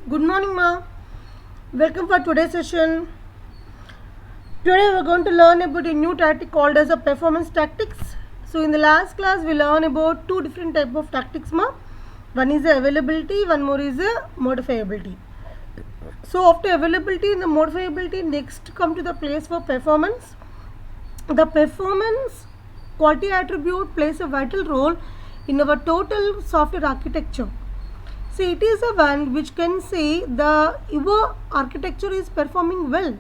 Good morning, ma. Welcome for today's session. Today we are going to learn about a new tactic called as a performance tactics. So in the last class we learned about two different type of tactics, ma. One is the availability, one more is the modifiability. So after availability and the modifiability, next come to the place for performance. The performance quality attribute plays a vital role in our total software architecture. See, it is a one which can say your architecture is performing well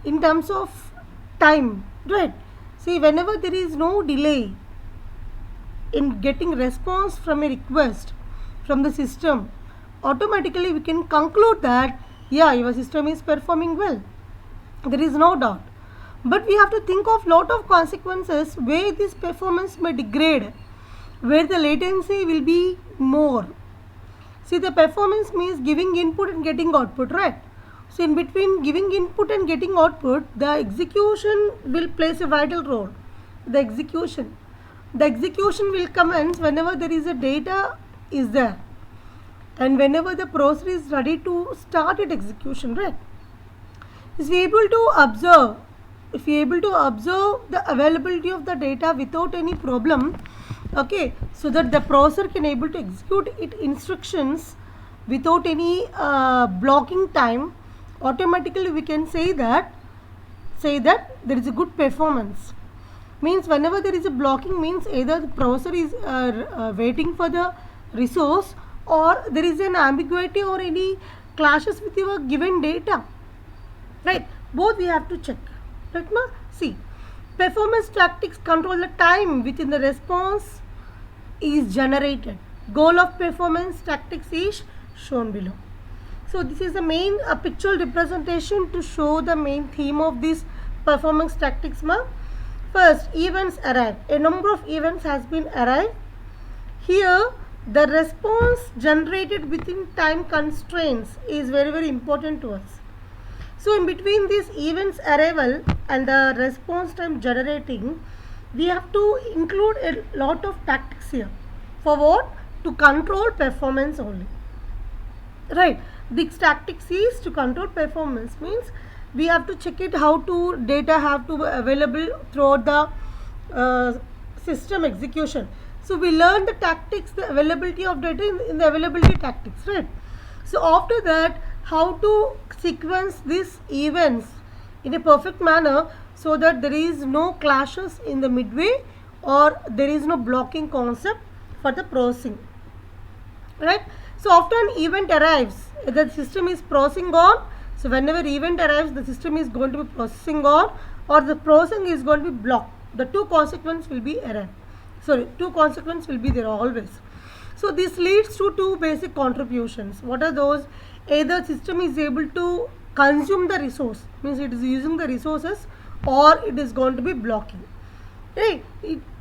in terms of time, right? See, whenever there is no delay in getting response from a request from the system, automatically we can conclude that yeah, your system is performing well. There is no doubt. But we have to think of lot of consequences where this performance may degrade, where the latency will be more. See, the performance means giving input and getting output, right? So in between giving input and getting output, the execution will plays a vital role. The execution will commence whenever there is a data is there, and whenever the process is ready to start its execution, right? If we able to observe, the availability of the data without any problem, okay, so that the processor can able to execute its instructions without any blocking time, automatically we can say that there is a good performance. Means whenever there is a blocking, means either the processor is waiting for the resource, or there is an ambiguity or any clashes with your given data, right? Both we have to check, right, ma? See, performance tactics control the time within the response is generated. Goal of performance tactics is shown below. So this is the main pictorial representation to show the main theme of this performance tactics, ma. First, events arrive. A number of events has been arrived. Here the response generated within time constraints is very important to us. So in between these events arrival and the response time generating, we have to include a lot of tactics here. For what? To control performance only, right? This tactics is to control performance, means we have to check it how to data have to be available throughout the system execution. So we learn the tactics, the availability of data in the availability tactics, right? So after that, how to sequence these events in a perfect manner so that there is no clashes in the midway, or there is no blocking concept for the processing, right? So after an event arrives, the system is processing on. So whenever event arrives, the system is going to be processing on, or the processing is going to be blocked. The two consequences will be arrive. Two consequences will be there always. So this leads to two basic contributions. What are those? Either system is able to consume the resource, means it is using the resources, or it is going to be blocking. Right?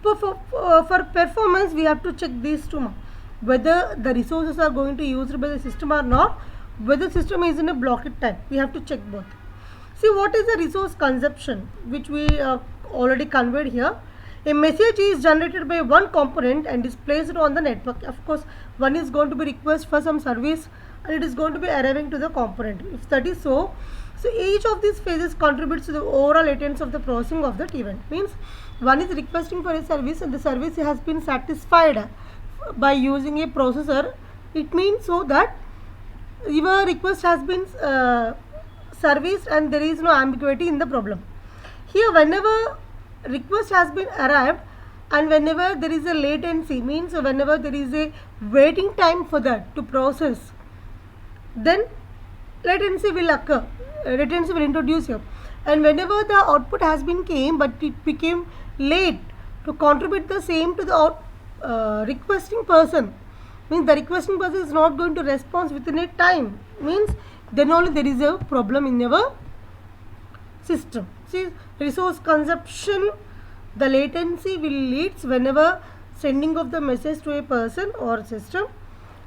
For performance, we have to check these two, whether the resources are going to be used by the system or not, whether system is in a blocked type. We have to check both. See, what is the resource consumption, which we already conveyed here. A message is generated by one component and is placed on the network. Of course, one is going to be request for some service, and it is going to be arriving to the component. If that is so each of these phases contributes to the overall latency of the processing of that event. Means one is requesting for a service and the service has been satisfied by using a processor. It means so that your request has been serviced and there is no ambiguity in the problem. Here, whenever request has been arrived and whenever there is a latency, means whenever there is a waiting time for that to process, then latency will occur, latency will introduce here. And whenever the output has been came but it became late to contribute the same to the requesting person, means the requesting person is not going to respond within a time, means then only there is a problem in our system. See, resource consumption, the latency will leads whenever sending of the message to a person or system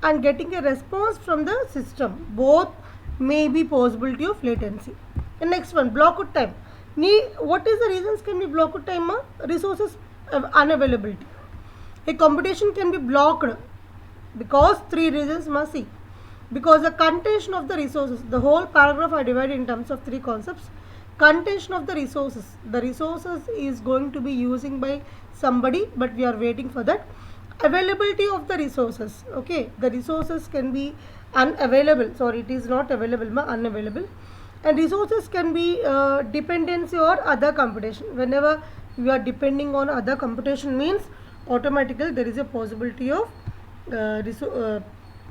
and getting a response from the system. Both may be possibility of latency. And next one, block time. What is the reasons can be block time? Resources unavailability. A computation can be blocked because three reasons must see. because the contention of the resources, the whole paragraph I divided in terms of three concepts. Contention of the resources is going to be using by somebody, but we are waiting for that. Availability of the resources, okay, the resources can be unavailable, sorry, it is not available, unavailable. And resources can be dependency or other computation. Whenever you are depending on other computation means automatically there is a possibility of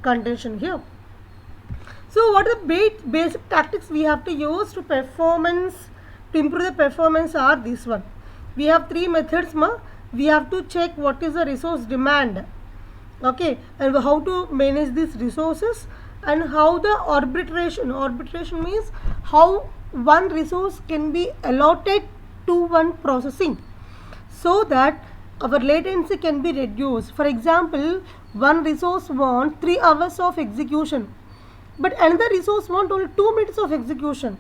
contention here. So what are the basic tactics we have to use to improve the performance are this one. We have three methods. We have to check what is the resource demand, okay, and how to manage these resources, and how the arbitration means how one resource can be allotted to one processing so that our latency can be reduced. For example, one resource wants 3 hours of execution, but another resource wants only 2 minutes of execution.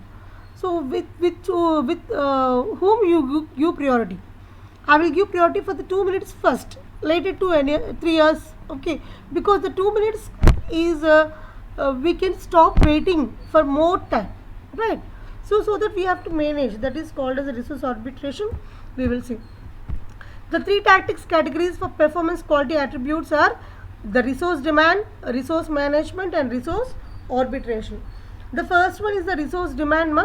So with whom you give priority? I will give priority for the 2 minutes first, later to 3 hours, okay, because the 2 minutes is we can stop waiting for more time, right? So that we have to manage, that is called as a resource arbitration. We will see. The three tactics categories for performance quality attributes are the resource demand, resource management, and resource arbitration. The first one is the resource demand.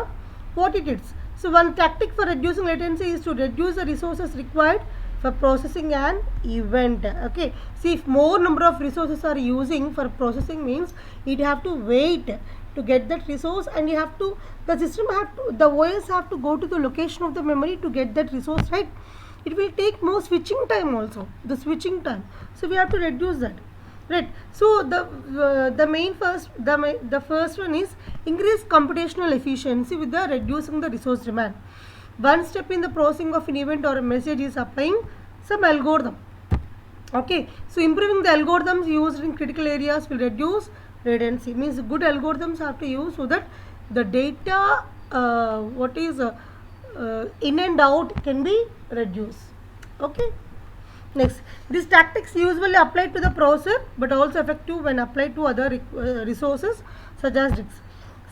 What it is? So one tactic for reducing latency is to reduce the resources required for processing an event. Okay. See, if more number of resources are using for processing means it have to wait to get that resource, and you have to, the OS have to go to the location of the memory to get that resource, right? It will take more switching time also, the switching time. So we have to reduce that, right? So the first one is increase computational efficiency with the reducing the resource demand. One step in the processing of an event or a message is applying some algorithm. Okay, so improving the algorithms used in critical areas will reduce latency. Means good algorithms have to use so that the data in and out can be reduced. Okay. Next, these tactics usually apply to the processor but also effective when applied to other resources such as disks.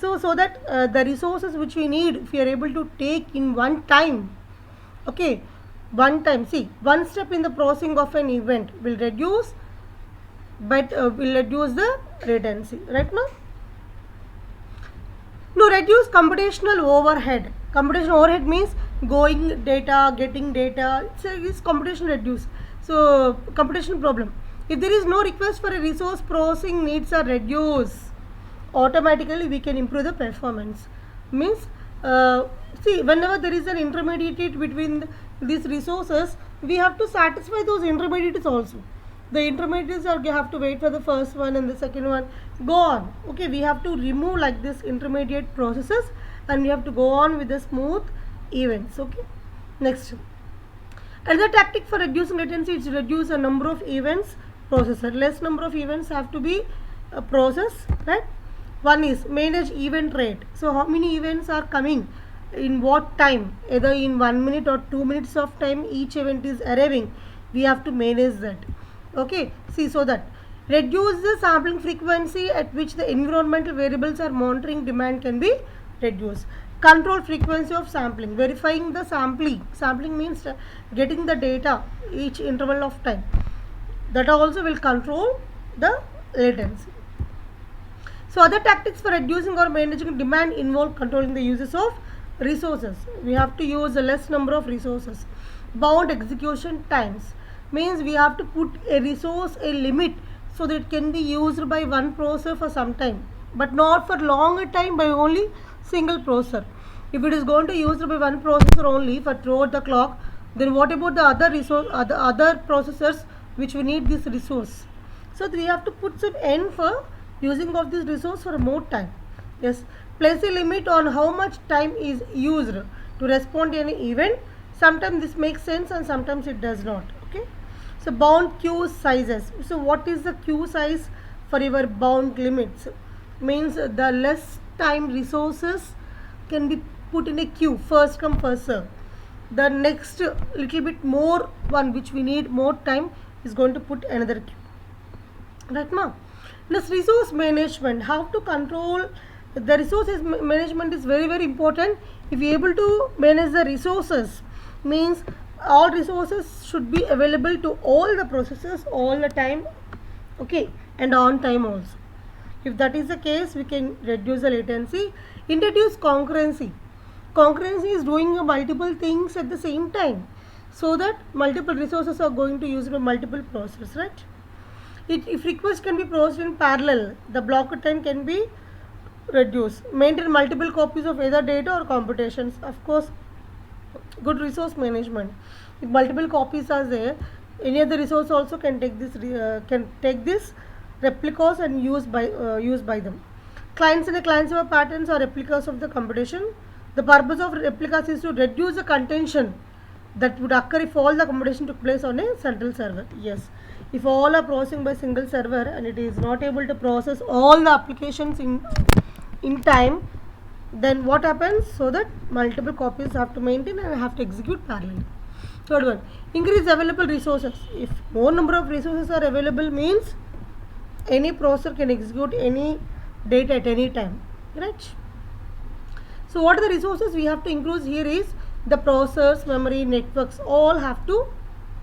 So that the resources which we need, if we are able to take in one time, okay, one time. See, one step in the processing of an event will reduce, but will reduce the latency, right now. No, reduce computational overhead. Computational overhead means going data, getting data. It's computation reduce. So computation problem. If there is no request for a resource, processing needs are reduced. Automatically we can improve the performance. Means see, whenever there is an intermediate between these resources, we have to satisfy those intermediates also. The intermediates have to wait for the first one and the second one, go on. Okay, we have to remove like this intermediate processes, and we have to go on with the smooth events. Okay, next, another tactic for reducing latency is to reduce the number of events processor. Less number of events have to be processed, right? One is manage event rate. So how many events are coming in what time, either in 1 minute or 2 minutes of time each event is arriving, we have to manage that. Okay, see, so that reduce the sampling frequency at which the environmental variables are monitoring demand can be reduced. Control frequency of sampling, verifying the sampling means getting the data each interval of time, that also will control the latency. So other tactics for reducing or managing demand involve controlling the uses of resources. We have to use a less number of resources. Bound execution times means we have to put a resource, a limit, so that it can be used by one processor for some time, but not for longer time by only single processor. If it is going to use by one processor only for throughout the clock, then what about the other processors which we need this resource? So we have to put some end for using of this resource for more time. Yes, place a limit on how much time is used to respond to any event. Sometimes this makes sense and sometimes it does not. Okay, so bound queue sizes. So what is the queue size for your bound limits? Means the less time resources can be put in a queue, first come first serve. The next little bit more one which we need more time is going to put another queue, right now. This resource management, how to control the resources management is very very important. If you are able to manage the resources, means all resources should be available to all the processes all the time, okay, and on time also. If that is the case, we can reduce the latency. Introduce concurrency. Concurrency is doing multiple things at the same time, so that multiple resources are going to use by multiple processes, right? If requests can be processed in parallel, the block time can be reduced. Maintain multiple copies of either data or computations. Of course, good resource management. If multiple copies are there, any other resource also can take this replicas and use by them. Clients and the client server patterns are replicas of the computation. The purpose of replicas is to reduce the contention that would occur if all the computation took place on a central server. Yes, if all are processing by single server and it is not able to process all the applications in time, then what happens? So that multiple copies have to maintain and have to execute parallelly. Third one, increase available resources. If more number of resources are available, means any processor can execute any data at any time, right? So what are the resources we have to increase here is the processors, memory, networks, all have to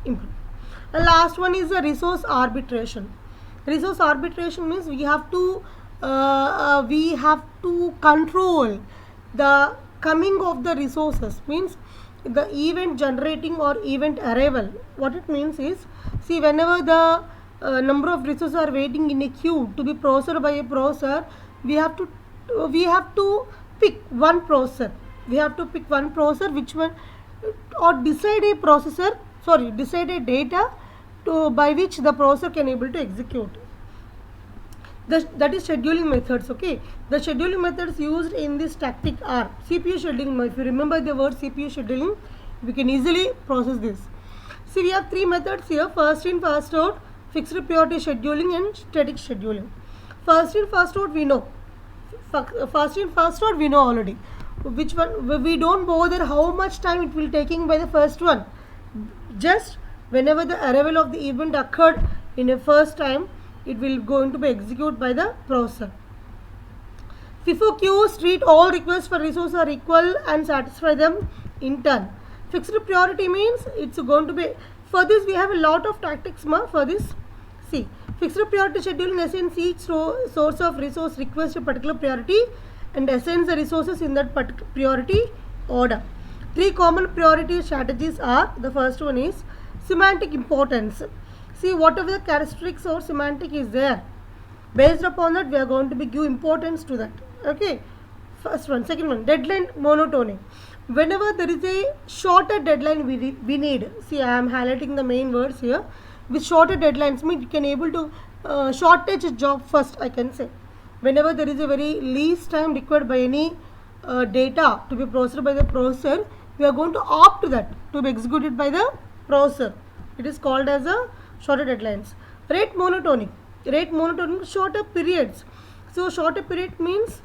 improve. The last one is the resource arbitration. Resource arbitration means we have to control the coming of the resources, means the event generating or event arrival. What it means is, see, whenever the number of resources are waiting in a queue to be processed by a processor, we have to pick one processor. We have to pick one processor, which one, or decide a data by which the processor can able to execute. That is scheduling methods, okay. The scheduling methods used in this tactic are CPU scheduling. If you remember the word CPU scheduling, we can easily process this. See, we have three methods here: first in, first out, fixed priority scheduling, and static scheduling. First in, first out we know. First in, first out we know already. Which one? We don't bother how much time it will taking by the first one. Just whenever the arrival of the event occurred in a first time, it will going to be executed by the processor. FIFO queues treat all requests for resources are equal and satisfy them in turn. Fixed priority means it's going to be, for this we have a lot of tactics for this. See, fixed priority scheduling assigns each source of resource request a particular priority and assigns the resources in that particular priority order. Three common priority strategies are, the first one is semantic importance. See, whatever the characteristics or semantic is there, based upon that we are going to be give importance to that, okay. First one. Second one, deadline monotony. Whenever there is a shorter deadline we need, see, I am highlighting the main words here. With shorter deadlines means you can able to shortage a job first, I can say. Whenever there is a very least time required by any data to be processed by the processor, we are going to opt to that to be executed by the processor. It is called as a shorter deadlines. Rate monotonic. Rate monotonic, shorter periods. So shorter period means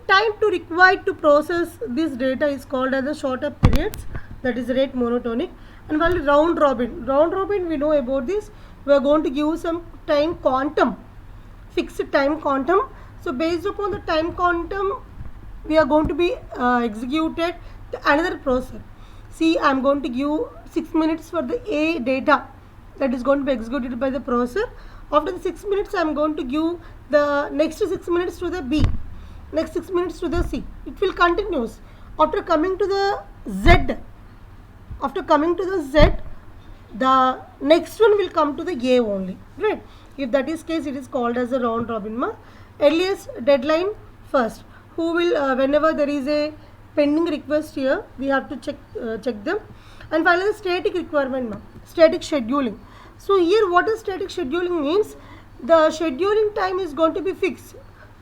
time to required to process this data is called as the shorter periods. That is rate monotonic. And while round robin. Round robin, we know about this. We are going to give some time quantum, fixed time quantum. So based upon the time quantum, we are going to be executed another processor. See, I am going to give 6 minutes for the A data that is going to be executed by the processor. After the 6 minutes, I am going to give the next 6 minutes to the B, next 6 minutes to the C. It will continues. After coming to the Z, the next one will come to the A only, right? If that is case, it is called as a round robin. Earliest deadline first. Who will whenever there is a pending request here, we have to check them. And finally, static requirement, static scheduling. So here, what is static scheduling means? The scheduling time is going to be fixed.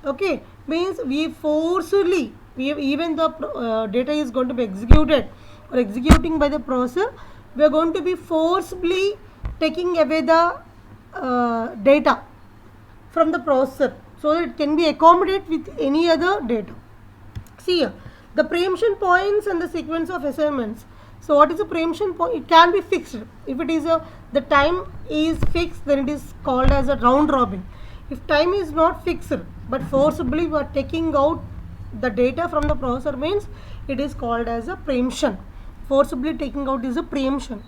Okay, means we forcefully, even the data is going to be executed or executing by the processor, we are going to be forcibly taking away the data from the processor so that it can be accommodated with any other data. See here, the preemption points and the sequence of assignments. So what is a preemption point? It can be fixed. If it is the time is fixed, then it is called as a round robin. If time is not fixed but forcibly we are taking out the data from the processor, means it is called as a preemption. Forcibly taking out is a preemption.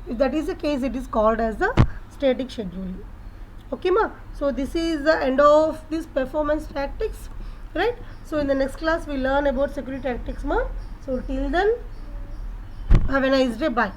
If that is the case, it is called as the static scheduling. Okay ma? So this is the end of this performance tactics, right? So in the next class we learn about security tactics ma. So till then, have a nice day. Bye.